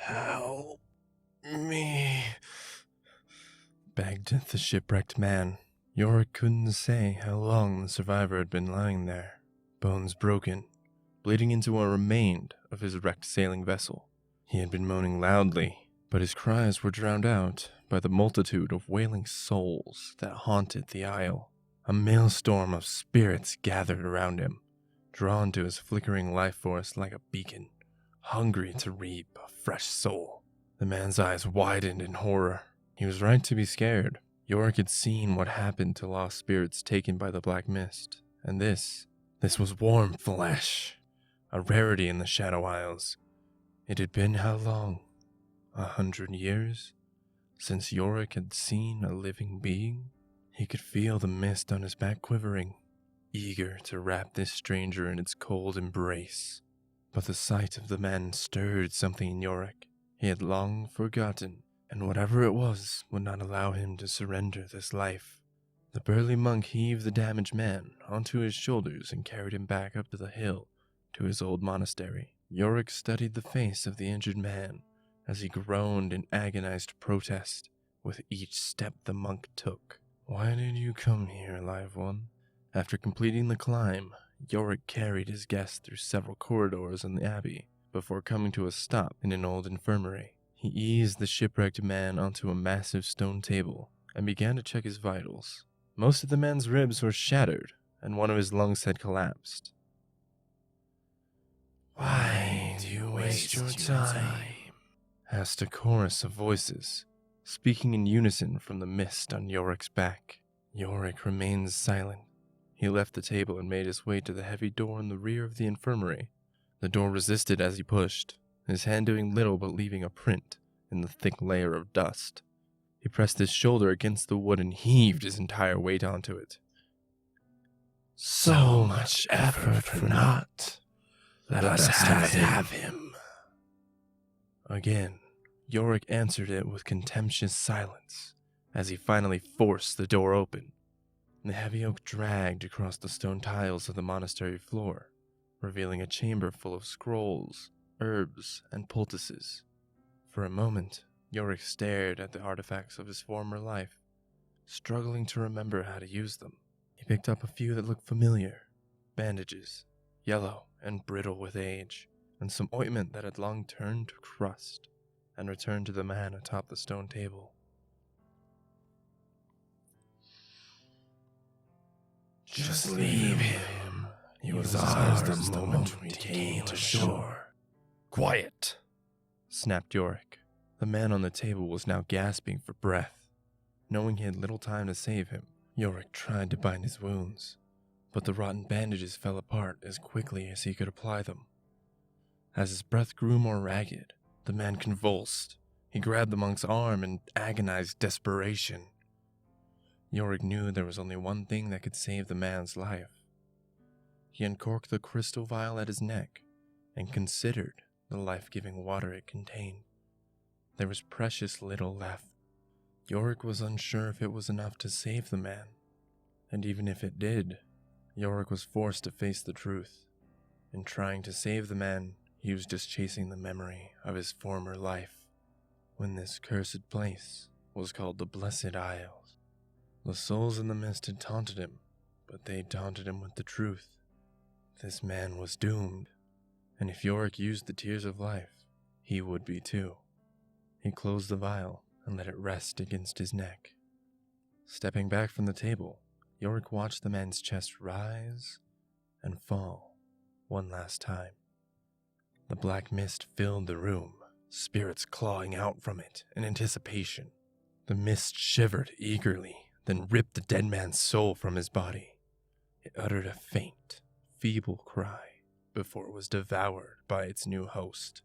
Help me, begged the shipwrecked man. Yorick couldn't say how long the survivor had been lying there, bones broken, bleeding into what remained of his wrecked sailing vessel. He had been moaning loudly, but his cries were drowned out by the multitude of wailing souls that haunted the isle. A maelstrom of spirits gathered around him, drawn to his flickering life force like a beacon, hungry to reap a fresh soul. The man's eyes widened in horror. He was right to be scared. Yorick had seen what happened to lost spirits taken by the black mist, and this was warm flesh, a rarity in the Shadow Isles. It had been how long? 100 years? Since Yorick had seen a living being? He could feel the mist on his back quivering, eager to wrap this stranger in its cold embrace. But the sight of the man stirred something in Yorick he had long forgotten, and whatever it was would not allow him to surrender this life. The burly monk heaved the damaged man onto his shoulders and carried him back up to the hill to his old monastery. Yorick studied the face of the injured man as he groaned in agonized protest with each step the monk took. "Why did you come here, live one?" After completing the climb, Yorick carried his guest through several corridors in the abbey before coming to a stop in an old infirmary. He eased the shipwrecked man onto a massive stone table and began to check his vitals. Most of the man's ribs were shattered, and one of his lungs had collapsed. "Why do you waste your time?" asked a chorus of voices, speaking in unison from the mist on Yorick's back. Yorick remained silent. He left the table and made his way to the heavy door in the rear of the infirmary. The door resisted as he pushed, his hand doing little but leaving a print in the thick layer of dust. He pressed his shoulder against the wood and heaved his entire weight onto it. "So much effort for naught. Let us have him." Again, Yorick answered it with contemptuous silence as he finally forced the door open. The heavy oak dragged across the stone tiles of the monastery floor, revealing a chamber full of scrolls, herbs, and poultices. For a moment, Yorick stared at the artifacts of his former life, struggling to remember how to use them. He picked up a few that looked familiar: bandages, yellow and brittle with age, and some ointment that had long turned to crust, and returned to the man atop the stone table. "Just leave him. He was ours the moment we came ashore." "Quiet!" snapped Yorick. The man on the table was now gasping for breath. Knowing he had little time to save him, Yorick tried to bind his wounds, but the rotten bandages fell apart as quickly as he could apply them. As his breath grew more ragged, the man convulsed. He grabbed the monk's arm in agonized desperation. Yorick knew there was only one thing that could save the man's life. He uncorked the crystal vial at his neck and considered the life-giving water it contained. There was precious little left. Yorick was unsure if it was enough to save the man, and even if it did, Yorick was forced to face the truth. In trying to save the man, he was just chasing the memory of his former life, when this cursed place was called the Blessed Isles. The souls in the mist had taunted him, but they taunted him with the truth. This man was doomed, and if Yorick used the tears of life, he would be too. He closed the vial and let it rest against his neck. Stepping back from the table, Yorick watched the man's chest rise and fall one last time. The black mist filled the room, spirits clawing out from it in anticipation. The mist shivered eagerly, then ripped the dead man's soul from his body. It uttered a faint, feeble cry before it was devoured by its new host.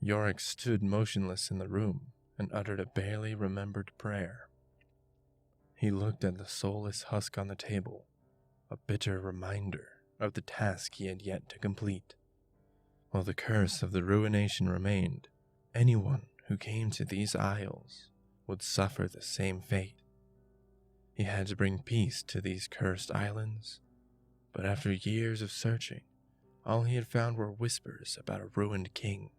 Yorick stood motionless in the room and uttered a barely remembered prayer. He looked at the soulless husk on the table, a bitter reminder of the task he had yet to complete. While the curse of the ruination remained, anyone who came to these isles would suffer the same fate. He had to bring peace to these cursed islands, but after years of searching, all he had found were whispers about a ruined king.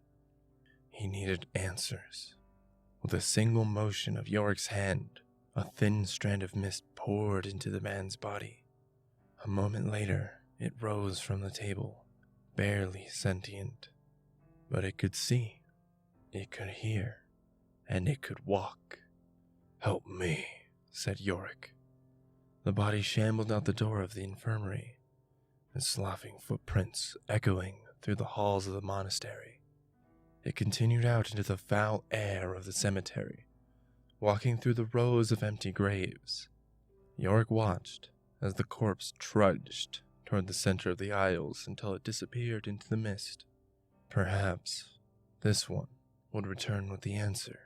He needed answers. With a single motion of Yorick's hand, a thin strand of mist poured into the man's body. A moment later, it rose from the table, barely sentient. But it could see, it could hear, and it could walk. "Help me," said Yorick. The body shambled out the door of the infirmary, its sloughing footprints echoing through the halls of the monastery. It continued out into the foul air of the cemetery, walking through the rows of empty graves. Yorick watched as the corpse trudged toward the center of the aisles until it disappeared into the mist. Perhaps this one would return with the answer.